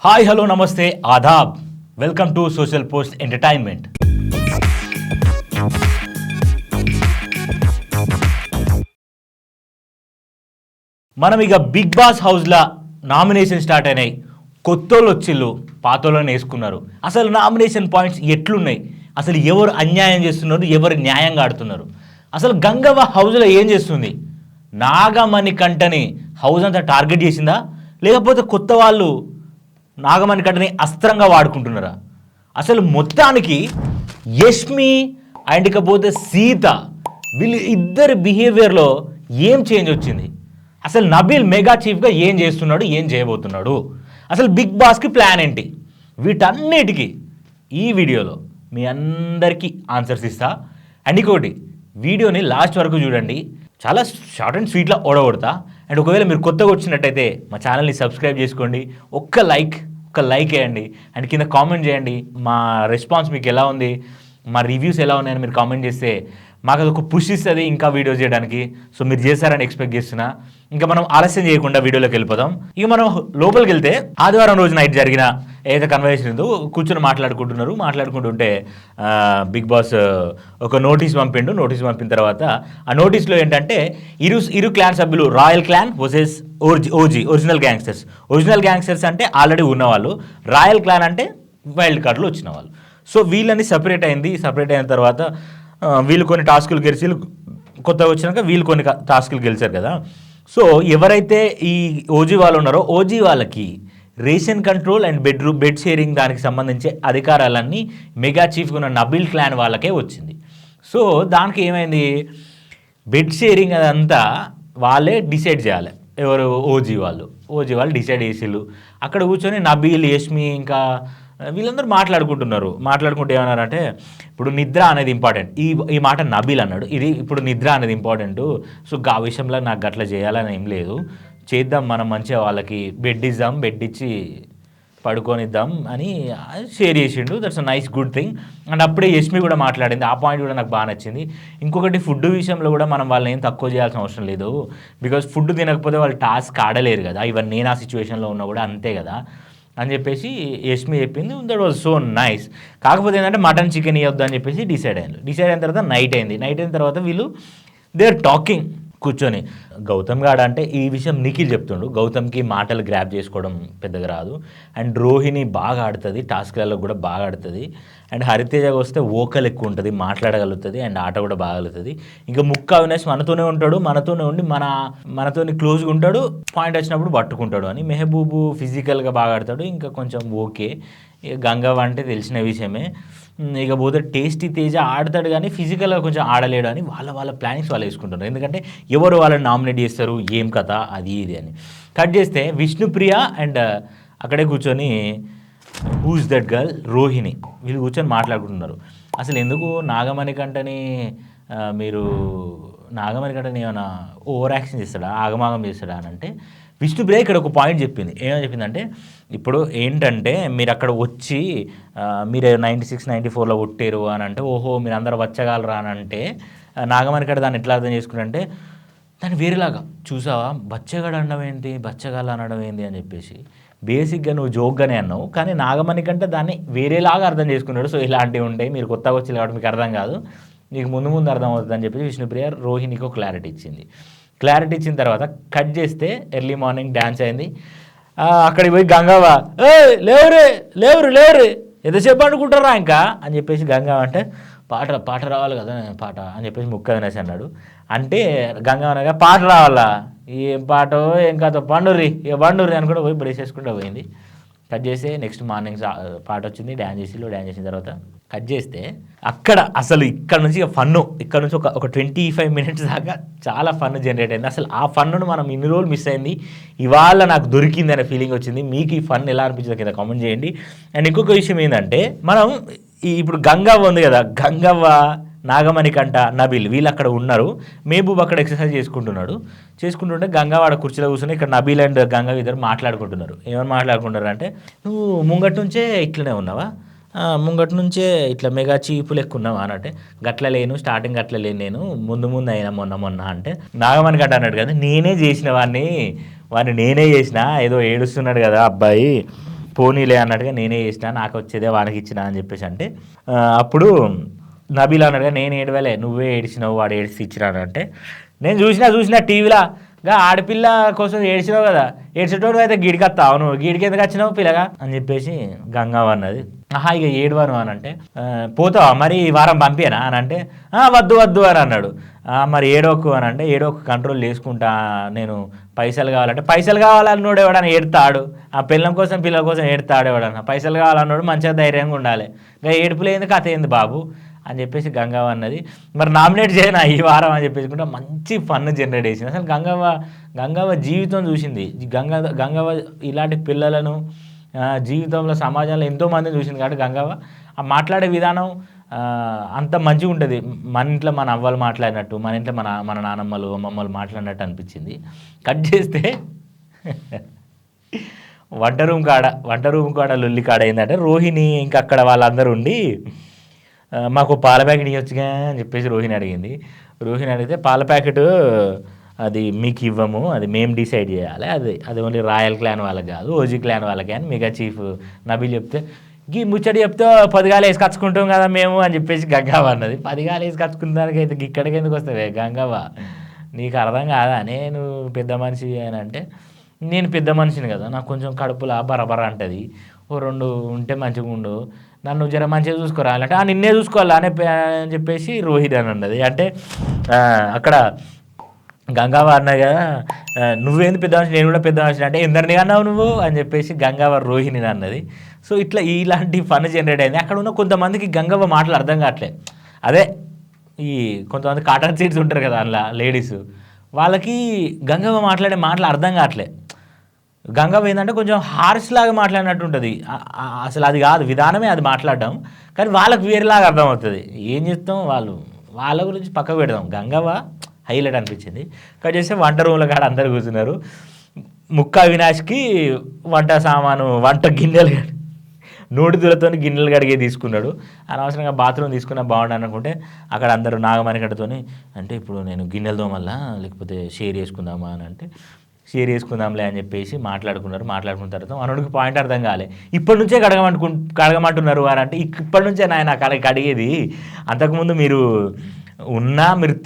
Hi hello నమస్తే ఆదాబ్ welcome to social post entertainment. మనం ఇక బిగ్ బాస్ హౌస్లో నామినేషన్ స్టార్ట్ అయినాయి. కొత్తోళ్ళు వచ్చిళ్ళు, పాతోళ్ళని వేసుకున్నారు. అసలు నామినేషన్ పాయింట్స్ ఎట్లున్నాయి, అసలు ఎవరు అన్యాయం చేస్తున్నారు, ఎవరు న్యాయంగా ఆడుతున్నారు, అసలు గంగవ్వ హౌస్లో ఏం చేస్తుంది, నాగమణి కంటని హౌస్ అంతా టార్గెట్ చేసిందా, లేకపోతే కొత్త వాళ్ళు నాగమణి కంటని అస్త్రంగా వాడుకుంటున్నారా? అసలు మొత్తానికి యష్మి అండ్ ఇకపోతే సీత వీళ్ళు ఇద్దరి బిహేవియర్లో ఏం చేంజ్ వచ్చింది, అసలు నబీల్ మెగా చీఫ్గా ఏం చేస్తున్నాడు, ఏం చేయబోతున్నాడు, అసలు బిగ్ బాస్కి ప్లాన్ ఏంటి, వీటన్నిటికీ ఈ వీడియోలో మీ అందరికీ ఆన్సర్స్ ఇస్తా. అండ్ ఇంకోటి, వీడియోని లాస్ట్ వరకు చూడండి, చాలా షార్ట్ అండ్ స్వీట్లో ఓడగొడతా. అండ్ ఒకవేళ మీరు కొత్తగా వచ్చినట్టయితే మా ఛానల్ని సబ్స్క్రైబ్ చేసుకోండి, ఒక్క లైక్ వేయండి, అండ్ కింద కామెంట్ చేయండి మా రెస్పాన్స్ మీకు ఎలా ఉంది, మా రివ్యూస్ ఎలా ఉన్నాయని మీరు కామెంట్ చేస్తే మాకు అదొక పుష్ ఇస్తుంది ఇంకా వీడియోస్ చేయడానికి. సో మీరు చేస్తారని ఎక్స్పెక్ట్ చేస్తున్నా. ఇంకా మనం ఆలస్యం చేయకుండా వీడియోలోకి వెళ్ళిపోదాం. ఇక మనం లోపలికి వెళ్తే ఆదివారం రోజు నైట్ జరిగిన ఏదైతే కన్వర్సేషన్ ఉందో కూర్చొని మాట్లాడుకుంటుంటే బిగ్ బాస్ ఒక నోటీస్ పంపిండు. నోటీస్ పంపిన తర్వాత ఆ నోటీస్లో ఏంటంటే ఇరు క్లాన్ సభ్యులు, royal clan versus original gangsters అంటే ఆల్రెడీ ఉన్నవాళ్ళు, రాయల్ క్లాన్ అంటే వైల్డ్ కార్డులో వచ్చిన వాళ్ళు. సో వీళ్ళని సపరేట్ అయిన తర్వాత వీళ్ళు కొన్ని టాస్కులు గెలిచి కొత్తగా వచ్చినాక వీళ్ళు కొన్ని టాస్కులు గెలిచారు కదా. సో ఎవరైతే ఈ ఓజీ వాళ్ళు ఉన్నారో ఓజీ వాళ్ళకి ration control and bed sharing దానికి సంబంధించి అధికారాలన్నీ మెగా చీఫ్గా ఉన్న నబీల్ క్లాన్ వాళ్ళకే వచ్చింది. సో దానికి ఏమైంది, బెడ్ షేరింగ్ అదంతా వాళ్ళే డిసైడ్ చేయాలి. ఎవరు ఓజీ వాళ్ళు డిసైడ్ చేసిళ్ళు. అక్కడ కూర్చొని నబీల్, యష్మి ఇంకా వీళ్ళందరూ మాట్లాడుకుంటూ ఏమన్నారంటే, ఇప్పుడు నిద్ర అనేది ఇంపార్టెంట్. ఈ మాట నబీల్ అన్నాడు, ఇప్పుడు నిద్ర అనేది ఇంపార్టెంట్. సో ఆ విషయంలో నాకు గట్లా చేయాలని ఏం లేదు, చేద్దాం మనం మంచిగా వాళ్ళకి బెడ్ ఇచ్చి పడుకొనిద్దాం అని షేర్ చేసిండు. That's a nice good thing. And అప్పుడే యష్మి కూడా మాట్లాడింది, ఆ పాయింట్ కూడా నాకు బాగా నచ్చింది. ఇంకొకటి, ఫుడ్ విషయంలో కూడా మనం వాళ్ళని ఏం తక్కువ చేయాల్సిన అవసరం లేదు, బికాజ్ ఫుడ్ తినకపోతే వాళ్ళు టాస్క్ ఆడలేరు కదా, ఈవెన్ నేను ఆ సిచ్యువేషన్లో ఉన్నా కూడా అంతే కదా అని చెప్పేసి యష్మి చెప్పింది. That was so nice. కాకపోతే ఏంటంటే మటన్ చికెన్ ఇవ్వద్దు అని చెప్పేసి డిసైడ్ అయిన తర్వాత నైట్ అయిన తర్వాత వీళ్ళు దే ఆర్ టాకింగ్ కూర్చొని. గౌతమ్ గాడు అంటే ఈ విషయం నిఖిల్ చెప్తుండు, గౌతమ్కి మాటలు గ్రాప్ చేసుకోవడం పెద్దగా రాదు. అండ్ రోహిణి బాగా ఆడుతుంది, టాస్క్లలో కూడా బాగా ఆడుతుంది. అండ్ హరితేజగా వస్తే వోకల్ ఎక్కువ ఉంటుంది, మాట్లాడగలుగుతుంది, అండ్ ఆట కూడా బాగలుగుతుంది. ఇంకా ముక్క అవినాష్ మనతోనే ఉంటాడు, మనతోనే ఉండి మనతోని క్లోజ్గా ఉంటాడు, పాయింట్ వచ్చినప్పుడు పట్టుకుంటాడు అని. మెహబూబు ఫిజికల్గా బాగా ఆడతాడు, ఇంకా కొంచెం ఓకే. ఇక గంగవ్వ అంటే తెలిసిన విషయమే. ఇక పోతే టేస్టీ తేజ ఆడతాడు కానీ ఫిజికల్గా కొంచెం ఆడలేడు అని వాళ్ళ ప్లానింగ్స్ వాళ్ళు వేసుకుంటున్నారు. ఎందుకంటే ఎవరు వాళ్ళని నామినేట్ చేస్తారు, ఏం కథ అది ఇది అని. కట్ చేస్తే విష్ణుప్రియ అండ్ అక్కడే కూర్చొని హూస్ దట్ గర్ల్ రోహిణి వీళ్ళు కూర్చొని మాట్లాడుకుంటున్నారు. అసలు ఎందుకు నాగమణి కంటని ఏమైనా ఓవర్ యాక్షన్ చేస్తాడా, ఆగమాగం చేస్తాడా అని అంటే, విష్ణుప్రియ ఇక్కడ ఒక పాయింట్ చెప్పింది. ఏమని చెప్పిందంటే, ఇప్పుడు ఏంటంటే మీరు అక్కడ వచ్చి మీరు 96, 94లో కొట్టారు అని అంటే, ఓహో మీరు అందరూ వచ్చగలరా అని అంటే, నాగమణి కడ దాన్ని ఎట్లా అర్థం చేసుకుంటే, దాన్ని వేరేలాగా చూసావా, బచ్చగాడు అనడం ఏంటి, బచ్చగాళ్ళు అనడం ఏంటి అని చెప్పేసి బేసిక్గా నువ్వు జోక్గానే అన్నావు, కానీ నాగమణి కంటే దాన్ని వేరేలాగా అర్థం చేసుకున్నాడు. సో ఇలాంటివి ఉంటాయి, మీరు కొత్తగా వచ్చి కాబట్టి మీకు అర్థం కాదు, మీకు ముందు అర్థం అవుతుంది అని చెప్పేసి విష్ణుప్రియ రోహిణికి క్లారిటీ ఇచ్చిన తర్వాత కట్ చేస్తే ఎర్లీ మార్నింగ్ డ్యాన్స్ అయింది. అక్కడికి పోయి గంగవ్వ లేవురు ఎంతసేపు అనుకుంటారా ఇంకా అని చెప్పేసి గంగవ్వ అంటే, పాట రావాలి కదా పాట అని చెప్పేసి ముక్క వినేసి అన్నాడు. అంటే గంగవ్వ అనగా పాట రావాలా, ఏం పాటో ఏం కాదో పండుర్రి అని కూడా పోయి బ్రష్ చేసుకుంటూ పోయింది. కట్ చేస్తే నెక్స్ట్ మార్నింగ్ పాట వచ్చింది, డ్యాన్స్ చేసిన తర్వాత కట్ చేస్తే ఇక్కడ నుంచి ఒక 25 minutes దాకా చాలా ఫన్ జనరేట్ అయింది. అసలు ఆ ఫన్ను మనం ఇన్ని రోజులు మిస్ అయింది, ఇవాళ నాకు దొరికింది అనే ఫీలింగ్ వచ్చింది. మీకు ఈ ఫన్ ఎలా అనిపించిందో కింద కామెంట్ చేయండి. అండ్ ఇంకొక విషయం ఏంటంటే, మనం ఇప్పుడు గంగవ్వ ఉంది కదా, గంగవ్వ, నాగమణి కంట, నబీల్ వీళ్ళు అక్కడ ఉన్నారు. మెహబూబ్ అక్కడ ఎక్సర్సైజ్ చేసుకుంటుంటే గంగవ్వ ఆడ కుర్చీలో కూర్చొని ఇక్కడ నబీల్ అండ్ గంగవ్వ ఇద్దరు మాట్లాడుకుంటున్నారు. ఏమని మాట్లాడుకుంటారు అంటే, నువ్వు ముంగటి నుంచే ఇట్లనే ఉన్నావా, ముంగటి నుంచే ఇట్లా మెగా చీపు లెక్క ఉన్నావా అని అంటే, గట్ల లేను, స్టార్టింగ్ గట్ల లేను, నేను ముందు అయినా మొన్న అంటే, నాగమణి కంట అన్నాడు కదా, నేనే చేసిన వాడిని నేనే చేసిన, ఏదో ఏడుస్తున్నాడు కదా అబ్బాయి పోనీలే అన్నట్టుగా నేనే చేసిన, నాకు వచ్చేదే వానికి ఇచ్చిన అని చెప్పేసి అంటే అప్పుడు నబీల్ అన్నట్టుగా నేను ఏడవలే, నువ్వే ఏడిచినావు, వాడు ఏడిచి ఇచ్చినాడు అంటే నేను చూసినా టీవీలో ఆడపిల్ల కోసం ఏడ్చినావు కదా, ఏడ్చేటోడు అయితే గిడికత్తా, అవును గిడికి ఎందుకు వచ్చినావు పిల్లగా అని చెప్పేసి గంగవ్వ అన్నది. ఆహా ఇక ఏడవను అని అంటే పోతావా మరి ఈ వారం పంపినా అని అంటే వద్దు అని అన్నాడు. మరి ఏడోకు అని అంటే ఏడోకు కంట్రోల్ చేసుకుంటా, నేను పైసలు కావాలంటే పైసలు కావాలన్నోడు ఎవడన్నా ఏడతాడు, ఆ పిల్లల కోసం ఏడతాడు ఎవడన్నా, పైసలు కావాలన్నోడు మంచిగా ధైర్యంగా ఉండాలి, ఇంకా ఏడుపులేంది కథ ఏంది బాబు అని చెప్పేసి గంగవ్వ అన్నది. మరి నామినేట్ చేయనా ఈ వారం అని చెప్పేసి కూడా మంచి ఫన్ జనరేట్ చేసింది. అసలు గంగవ్వ జీవితం చూసింది. గంగవ్వ ఇలాంటి పిల్లలను జీవితంలో సమాజంలో ఎంతోమందిని చూసింది కాబట్టి గంగవ్వ ఆ మాట్లాడే విధానం అంత మంచిగా ఉంటుంది. మన ఇంట్లో మన అవ్వలు మాట్లాడినట్టు, మన ఇంట్లో మన నానమ్మలు అమ్మమ్మలు మాట్లాడినట్టు అనిపించింది. కట్ చేస్తే వంట రూమ్ కాడ లొల్లి కాడ ఏంటంటే రోహిణి ఇంకా అక్కడ వాళ్ళందరూ ఉండి మాకు పాల ప్యాకెట్ ఇవ్వచ్చుగా అని చెప్పేసి రోహిణి అడిగింది. రోహిణి అడిగితే పాల ప్యాకెట్ అది మీకు ఇవ్వము, అది మేము డిసైడ్ చేయాలి, అది ఓన్లీ రాయల్ క్లాన్ వాళ్ళకి కాదు, ఓజీ క్లాన్ వాళ్ళకి అని మెగా చీఫ్ నబీల్ చెప్తే గీ ముచ్చడి చెప్తే 10 గాలు వేసి కచ్చుకుంటాం కదా మేము అని చెప్పేసి గంగవ్వ అన్నది. 10 గాలు వేసి కచ్చుకున్న దానికైతే ఇక్కడికి ఎందుకు వస్తావే గంగవ్వ, నీకు అర్థం కాదా, నేను పెద్ద మనిషి అని అంటే నేను పెద్ద మనిషిని కదా, నాకు కొంచెం కడుపులా బరబర అంటుంది, ఓ 2 ఉంటే మంచిగా ఉండు, నన్ను జర మంచిగా చూసుకోరా అంటే నిన్నే చూసుకోవాలి అని చెప్పేసి రోహిత్ అని అన్నది. అంటే అక్కడ గంగవ్వ అన్నది కదా, నువ్వేంది పెద్ద మనిషి నేను కూడా పెద్ద మనిషి అంటే ఎందరిని అన్నావు నువ్వు అని చెప్పేసి గంగవ్వ రోహిణిని అన్నది. సో ఇట్లా ఇలాంటి ఫన్ జనరేట్ అయింది. అక్కడ ఉన్న కొంతమందికి గంగవ్వ మాటలు అర్థం కావట్లేదు. అదే ఈ కొంతమంది కాటన్ సీట్స్ ఉంటారు కదా అందులో లేడీస్, వాళ్ళకి గంగవ్వ మాట్లాడే మాటలు అర్థం కావట్లేదు. గంగవ్వ ఏంటంటే కొంచెం హార్ష్ లాగా మాట్లాడినట్టు ఉంటుంది, అసలు అది కాదు విధానమే అది మాట్లాడడం, కానీ వాళ్ళకి వేరేలాగా అర్థమవుతుంది. ఏం చేస్తాం, వాళ్ళ గురించి పక్కకు పెడదాం. గంగవ్వ హైలైట్ అనిపించింది. కట్ చేస్తే వంట రూమ్లో కాడ అందరు కూర్చున్నారు. ముక్కా వినాష్కి వంట సామాను వంట గిన్నెలు నోటిదులతో గిన్నెలు కడిగే తీసుకున్నాడు. అనవసరంగా బాత్రూమ్ తీసుకున్నా బాగుండు అనుకుంటే అక్కడ అందరూ నాగమణికట్టతో అంటే ఇప్పుడు నేను గిన్నెలు తోమల్లా లేకపోతే షేర్ చేసుకుందామా అని అంటే షేర్ చేసుకుందాంలే అని చెప్పేసి మాట్లాడుకున్న తర్వాత మనోడికి పాయింట్ అర్థం కాలే. ఇప్పటి నుంచే కడగమంటున్నారు అని అంటే ఇప్పటి నుంచే నాయన కడిగేది, అంతకుముందు మీరు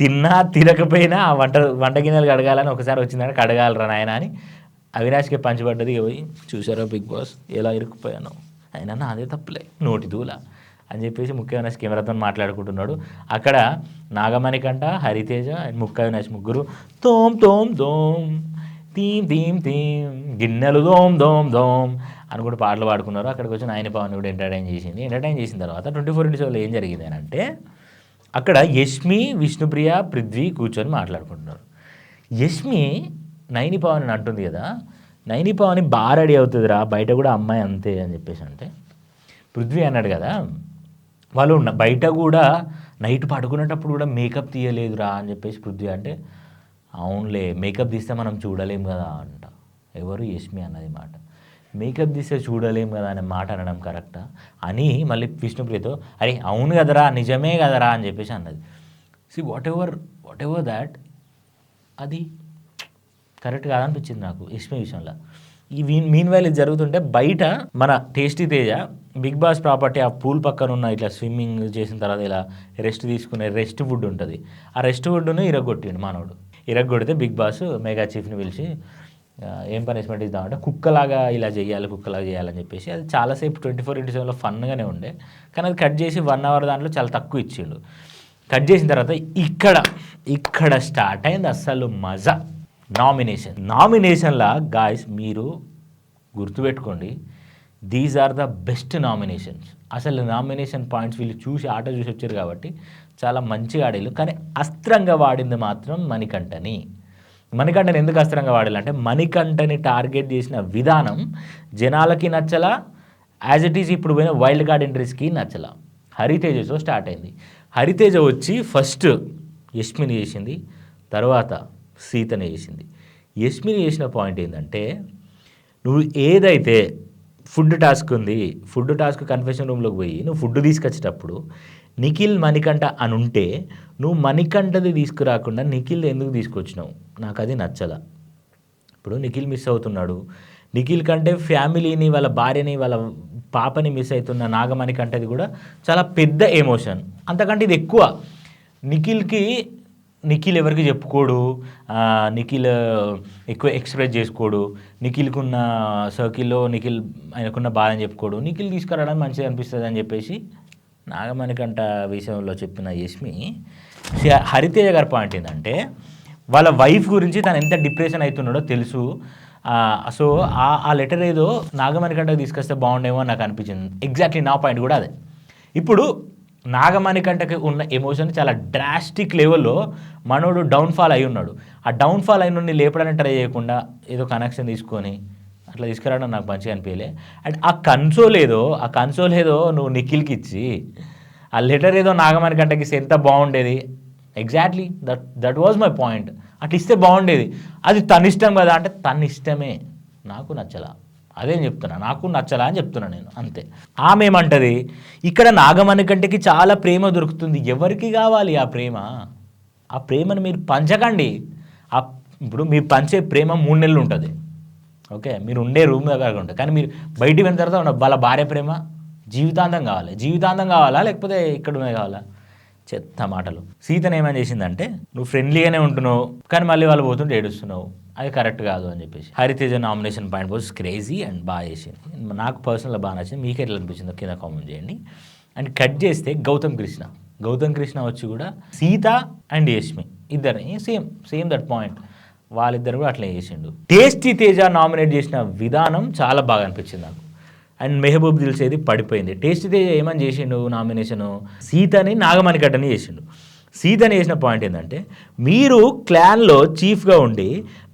తిన్నా తినకపోయినా వంట గిన్నెలు కడగాలని ఒకసారి వచ్చిందని కడగాలరా నాయన అని అవినాష్కి పంచిపడ్డది. పోయి చూసారా బిగ్ బాస్ ఎలా ఇరుక్కుపోయాను, అయినా నాదే తప్పులే నోటి దూల అని చెప్పేసి ముఖ్య అవినాష్ కెమెరాతో మాట్లాడుకుంటున్నాడు. అక్కడ నాగమణికంట, హరితేజ అండ్ ముఖ్య అవినాష్ ముగ్గురు తోమ్ తోమ్ దోమ్ తీమ్ తీమ్ తీమ్ గిన్నెలు దోమ్ దోమ్ దోమ్ అని కూడా పాటలు పాడుకున్నారు. అక్కడికి వచ్చి నాయని పవన్ కూడా ఎంటర్టైన్ చేసిన తర్వాత 24x7 ఏం జరిగింది అని అంటే అక్కడ యష్మి, విష్ణుప్రియ, పృథ్వీ కూర్చొని మాట్లాడుకుంటున్నారు. యష్మి నైని పవన్ అని అంటుంది కదా, నైని పవన్ బాగా రెడీ అవుతుందిరా, బయట కూడా అమ్మాయి అంతే అని చెప్పేసి అంటే పృథ్వీ అన్నాడు కదా, వాళ్ళు బయట కూడా నైట్ పడుకునేటప్పుడు కూడా మేకప్ తీయలేదురా అని చెప్పేసి పృథ్వీ అంటే అవునులే మేకప్ తీస్తే మనం చూడలేం కదా అంట. ఎవరు యష్మి అన్నది మాట, మేకప్ తీస్తే చూడలేం కదా అనే మాట అనడం కరెక్టా అని మళ్ళీ విష్ణుప్రియతో అరే అవును కదరా నిజమే కదరా అని చెప్పేసి అన్నది. సి వాట్ ఎవర్ దాట్ అది కరెక్ట్ కాదనిపించింది నాకు యష్మి విషయంలో. ఈ మీన్ వైల్ ఇది జరుగుతుంటే బయట మన tasty Teja Bigg Boss property ఆ పూల్ పక్కన ఉన్న ఇట్లా స్విమ్మింగ్ చేసిన తర్వాత ఇలా రెస్ట్ తీసుకునే రెస్ట్ వుడ్ ఉంటుంది, ఆ రెస్ట్ వుడ్ను ఇరగొట్టిండు మనోడు. ఇరగొడితే బిగ్ బాస్ మెగా చీఫ్ని పిలిచి ఏం పనిష్మెంట్ ఇద్దామంటే కుక్కలాగా చేయాలని చెప్పేసి అది చాలాసేపు 24x7 ఫన్గానే ఉండే, కానీ అది కట్ చేసి 1 hour దాంట్లో చాలా తక్కువ ఇచ్చిండు. కట్ చేసిన తర్వాత ఇక్కడ స్టార్ట్ అయింది అస్సలు మజా. నామినేషన్లా గాయస్ మీరు గుర్తుపెట్టుకోండి, these are the best nominations. అసలు నామినేషన్ పాయింట్స్ వీళ్ళు ఆట చూసి వచ్చారు కాబట్టి చాలా మంచిగా ఆడేళ్ళు, కానీ అస్త్రంగా వాడింది మాత్రం మణికంఠని ఎందుకు అస్త్రంగా వాడాలంటే మణికంఠని టార్గెట్ చేసిన విధానం జనాలకి నచ్చలా, యాజ్ ఇట్ ఈజ్ ఇప్పుడు పోయిన వైల్డ్ కార్డ్ ఎంట్రీస్కి నచ్చలా. హరితేజతో స్టార్ట్ అయింది. హరితేజ వచ్చి ఫస్ట్ యష్మిని చేసింది, తర్వాత సీతని చేసింది. యష్మిని చేసిన పాయింట్ ఏంటంటే నువ్వు ఏదైతే ఫుడ్ టాస్క్ ఉంది, ఫుడ్ టాస్క్ కన్ఫెషన్ రూమ్లోకి పోయి నువ్వు ఫుడ్ తీసుకొచ్చేటప్పుడు నిఖిల్ మణికంఠ అని ఉంటే నువ్వు మణికంఠది తీసుకురాకుండా నిఖిల్ ఎందుకు తీసుకొచ్చినావు, నాకు అది నచ్చలా. ఇప్పుడు నిఖిల్ మిస్ అవుతున్నాడు, నిఖిల్ కంటే ఫ్యామిలీని, వాళ్ళ భార్యని, వాళ్ళ పాపని మిస్ అవుతున్న నాగమణి కంటేది కూడా చాలా పెద్ద ఎమోషన్. అంతకంటే ఇది ఎక్కువ. నిఖిల్ ఎవరికి చెప్పుకోడు, నిఖిల్ ఎక్కువ ఎక్స్ప్రెస్ చేసుకోడు, నిఖిల్కున్న సర్కిల్లో ఆయనకున్న బాధని చెప్పుకోడు. నిఖిల్ తీసుకురావడానికి మంచిగా అనిపిస్తుంది అని చెప్పేసి నాగమణికంట విషయంలో చెప్పిన యష్మి. హరితేజ గారి పాయింట్ ఏంటంటే వాళ్ళ వైఫ్ గురించి తను ఎంత డిప్రెషన్ అవుతున్నాడో తెలుసు. సో ఆ లెటర్ ఏదో నాగమణికంటకు తీసుకొస్తే బాగుండేమో నాకు అనిపించింది. ఎగ్జాక్ట్లీ నా పాయింట్ కూడా అదే. ఇప్పుడు నాగమణికంటకి ఉన్న ఎమోషన్ చాలా డ్రాస్టిక్ లెవెల్లో మనోడు డౌన్ఫాల్ అయి ఉన్నాడు. ఆ డౌన్ఫాల్ అయిన లేపడానికి ట్రై చేయకుండా ఏదో కనెక్షన్ తీసుకొని అట్లా తీసుకురావడం నాకు మంచిగా అనిపించలే. అండ్ ఆ కన్సోల్ ఏదో నువ్వు నిఖిల్కి ఇచ్చి ఆ లెటర్ ఏదో నాగమణికంటకి ఇస్తే ఎంత బాగుండేది. Exactly that was my point. అట్లా ఇస్తే బాగుండేది. అది తన ఇష్టం కదా అంటే తన ఇష్టమే, నాకు నచ్చలా. అదేం చెప్తున్నా, నాకు నచ్చలా అని చెప్తున్నా నేను, అంతే. ఆమె ఏమంటది, ఇక్కడ నాగమణికంటకి చాలా ప్రేమ దొరుకుతుంది, ఎవరికి కావాలి ఆ ప్రేమ? ఆ ప్రేమను మీరు పంచకండి. ఇప్పుడు మీరు పంచే ప్రేమ 3 నెలలు ఉంటుంది, ఓకే, మీరు ఉండే రూమ్ దగ్గర ఉంటుంది. కానీ మీరు బయటికి వెళ్ళిన తర్వాత వాళ్ళ భార్య ప్రేమ జీవితాంతం కావాలా లేకపోతే ఇక్కడ కావాలా? చెత్త మాటలు. సీతను ఏమని చేసిందంటే, నువ్వు ఫ్రెండ్లీగానే ఉంటున్నావు కానీ మళ్ళీ వాళ్ళు పోతుంటే ఏడుస్తున్నావు, అది కరెక్ట్ కాదు అని చెప్పేసి. Hariteja nomination point was crazy and బాగా చేసింది. నాకు పర్సనల్గా బాగా నచ్చింది. మీకు ఎట్లా అనిపించిందో కింద కామెంట్ చేయండి. అండ్ కట్ చేస్తే గౌతమ్ కృష్ణ వచ్చి కూడా సీత అండ్ యష్మి ఇద్దరిని సేమ్ దట్ పాయింట్, వాళ్ళిద్దరు కూడా అట్లా చేసిండు. టేస్టీ తేజ నామినేట్ చేసిన విధానం చాలా బాగా అనిపించింది నాకు. అండ్ మెహబూబ్ దిల్సేది పడిపోయింది. టేస్టీ తేజ ఏమని చేసిండు నామినేషను, సీతని నాగమణికంటని చేసిండు. సీతని చేసిన పాయింట్ ఏంటంటే, మీరు క్లాన్లో చీఫ్గా ఉండి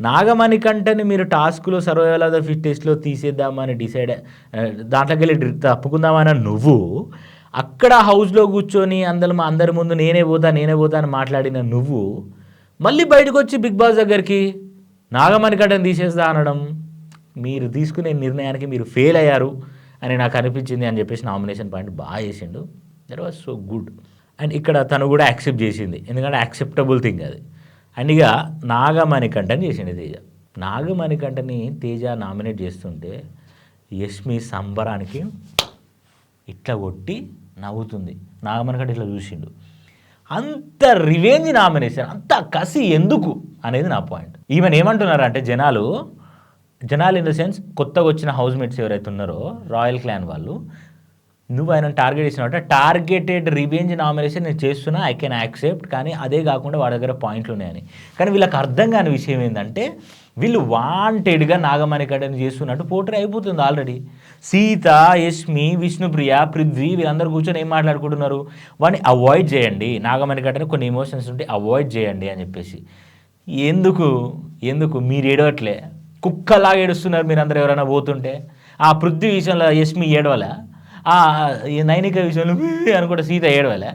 నాగమణికంటని మీరు టాస్క్లో సర్వైవల్ ఆఫ్ ద ఫిట్టెస్ట్లో తీసేద్దామని దాంట్లోకి వెళ్ళి తప్పుకుందామని నువ్వు అక్కడ హౌస్లో కూర్చొని అందరి ముందు నేనే పోతా అని మాట్లాడిన నువ్వు మళ్ళీ బయటకు వచ్చి బిగ్ బాస్ దగ్గరికి నాగమణికంటని తీసేస్తా అనడం, మీరు తీసుకునే నిర్ణయానికి మీరు ఫెయిల్ అయ్యారు అని నాకు అనిపించింది అని చెప్పేసి నామినేషన్ పాయింట్ బాగా చేసిండు. That was so good. And ఇక్కడ తను కూడా యాక్సెప్ట్ చేసింది, ఎందుకంటే యాక్సెప్టబుల్ థింగ్ అది. అండ్ ఇక నాగమణికంటని చేసిండు తేజ. నాగమణికంటని తేజ నామినేట్ చేస్తుంటే యష్మి సంబరానికి ఇట్లా కొట్టి నవ్వుతుంది. నాగమణికంట ఇట్లా చూసిండు. అంత రివెంజ్ నామినేషన్, అంత కసి ఎందుకు అనేది నా పాయింట్. ఈవెన్ ఏమంటున్నారంటే జనాలు ఇన్ ద సెన్స్ కొత్తగా వచ్చిన హౌస్మేట్స్ ఎవరైతే ఉన్నారో రాయల్ క్లాన్ వాళ్ళు, నువ్వు ఆయన టార్గెట్ చేసినట్టు టార్గెటెడ్ రివెంజ్ నామినేషన్ నేను చేస్తున్నా, ఐ కెన్ యాక్సెప్ట్, కానీ అదే కాకుండా వాడి దగ్గర పాయింట్లు ఉన్నాయని. కానీ వీళ్ళకి అర్థం కాని విషయం ఏంటంటే, వీళ్ళు వాంటెడ్గా నాగమణికంటని చేస్తున్నట్టు పోర్ట్రే అయిపోతుంది ఆల్రెడీ. సీత, యష్మి, విష్ణుప్రియ, పృథ్వీ వీళ్ళందరూ కూర్చొని ఏం మాట్లాడుకుంటున్నారు, వాడిని అవాయిడ్ చేయండి, నాగమణికంటని కొన్ని ఎమోషన్స్ ఉంటే అవాయిడ్ చేయండి అని చెప్పేసి. ఎందుకు మీరు ఏడవట్లే, కుక్కలాగా ఏడుస్తున్నారు మీరు అందరూ ఎవరైనా పోతుంటే. ఆ పృథ్వీ విషయంలో యష్మి ఏడవలే, నైనిక విషయంలో అనుకుంటే సీత ఏడవలే.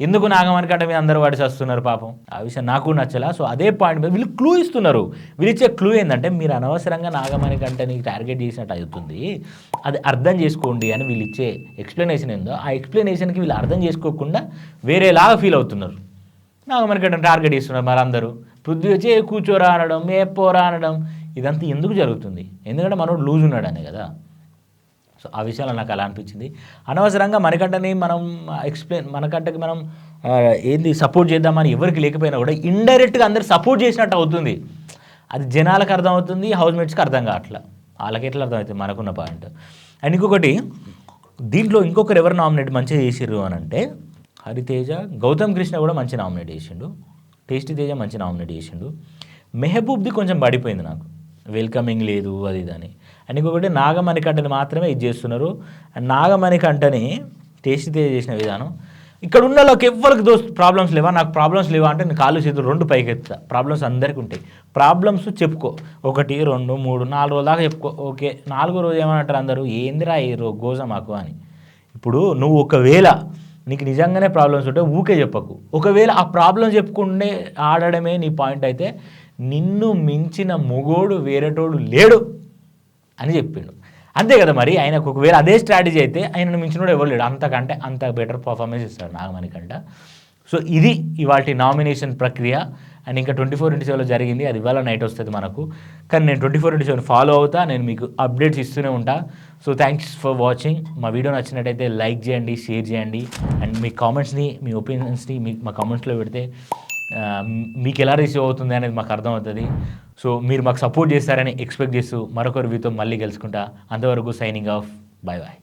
ఎందుకు నాగమణికంట మీద అందరూ వాడి వస్తున్నారు పాపం? ఆ విషయం నాకు నచ్చలా. సో అదే పాయింట్ మీద వీళ్ళు క్లూ ఇస్తున్నారు. వీళ్ళు ఇచ్చే క్లూ ఏంటంటే, మీరు అనవసరంగా నాగమణికంటని టార్గెట్ చేసినట్టు అవుతుంది, అది అర్థం చేసుకోండి అని వీళ్ళు ఇచ్చే ఎక్స్ప్లెనేషన్ ఏందో, ఆ ఎక్స్ప్లెనేషన్కి వీళ్ళు అర్థం చేసుకోకుండా వేరేలాగా ఫీల్ అవుతున్నారు. నాగమణికంటని టార్గెట్ చేస్తున్నారు మరి అందరూ. పృథ్వీ వచ్చి కూర్చోరా అనడం, పోరా అనడం, ఇదంతా ఎందుకు జరుగుతుంది? ఎందుకంటే మనోడు లూజ్ ఉన్నాడనే కదా. సో ఆ విషయాలు నాకు అలా అనిపించింది. అనవసరంగా మనకంటకి మనం ఏంది సపోర్ట్ చేద్దామని ఎవరికి లేకపోయినా కూడా ఇండైరెక్ట్గా అందరు సపోర్ట్ చేసినట్టు అవుతుంది. అది జనాలకు అర్థమవుతుంది, హౌస్మేట్స్కి అర్థం కావట్లా. వాళ్ళకి ఎట్లా అర్థమవుతుంది మనకున్న పాయింట్. అండ్ ఇంకొకటి, దీంట్లో ఇంకొకరు ఎవరు నామినేట్ మంచిగా చేసిర్రు అని అంటే, హరితేజ, గౌతమ్ కృష్ణ కూడా మంచి నామినేట్ చేసిండు, టేస్టీ తేజ మంచి నామినేట్ చేసిండు. మెహబూబ్ది కొంచెం పడిపోయింది నాకు, వెల్కమింగ్ లేదు అది ఇదని. అండ్ ఇంకొకటి నాగమణికంటని మాత్రమే ఇది చేస్తున్నారు. నాగమణికంటని టేస్టీ తేజ చేసిన విధానం, ఇక్కడ ఉన్న వాళ్ళకి ఎవరికి ప్రాబ్లమ్స్ లేవా, నాకు ప్రాబ్లమ్స్ లేవా అంటే నేను కాళ్ళు చేతులు 2 పైకి ఎత్తా. ప్రాబ్లమ్స్ అందరికీ ఉంటాయి, ప్రాబ్లమ్స్ చెప్పుకో, 1 2 3 4 రోజుల దాకా చెప్పుకో. ఓకే, 4వ రోజు ఏమంటారు అందరూ, ఏందిరా ఈ గోజ మాకు అని. ఇప్పుడు నువ్వు ఒకవేళ నీకు నిజంగానే ప్రాబ్లమ్స్ ఉంటే ఊకే చెప్పకు. ఒకవేళ ఆ ప్రాబ్లమ్స్ చెప్పుకుంటే ఆడడమే నీ పాయింట్ అయితే, నిన్ను మించిన మొగోడు వేరేటోడు లేడు అని చెప్పిండు. అంతే కదా మరి. ఆయనకు ఒకవేళ అదే స్ట్రాటజీ అయితే ఆయనను మించిన కూడా ఎవరు లేడు, అంతకంటే అంత బెటర్ పర్ఫార్మెన్స్ ఇస్తాడు నాగమణికంట. సో ఇది ఇవాళ నామినేషన్ ప్రక్రియ. అండ్ ఇంకా 24/7లో జరిగింది, అది ఇవాళ నైట్ వస్తుంది మనకు. కానీ నేను 24/7 ఫాలో అవుతా, నేను మీకు అప్డేట్స్ ఇస్తూనే ఉంటా. So thanks for watching. మా వీడియో నచ్చినట్టయితే లైక్ చేయండి, షేర్ చేయండి, అండ్ మీ కామెంట్స్ని, మీ ఒపీనియన్స్ని మా కామెంట్స్లో పెడితే మీకు ఎలా రిసీవ్ అవుతుంది అనేది మాకు అర్థమవుతుంది. సో మీరు మాకు సపోర్ట్ చేస్తారని ఎక్స్పెక్ట్ చేస్తూ మరొక రివ్యూతో మళ్ళీ కలుసుకుంటా. అంతవరకు సైనింగ్ ఆఫ్. Bye bye.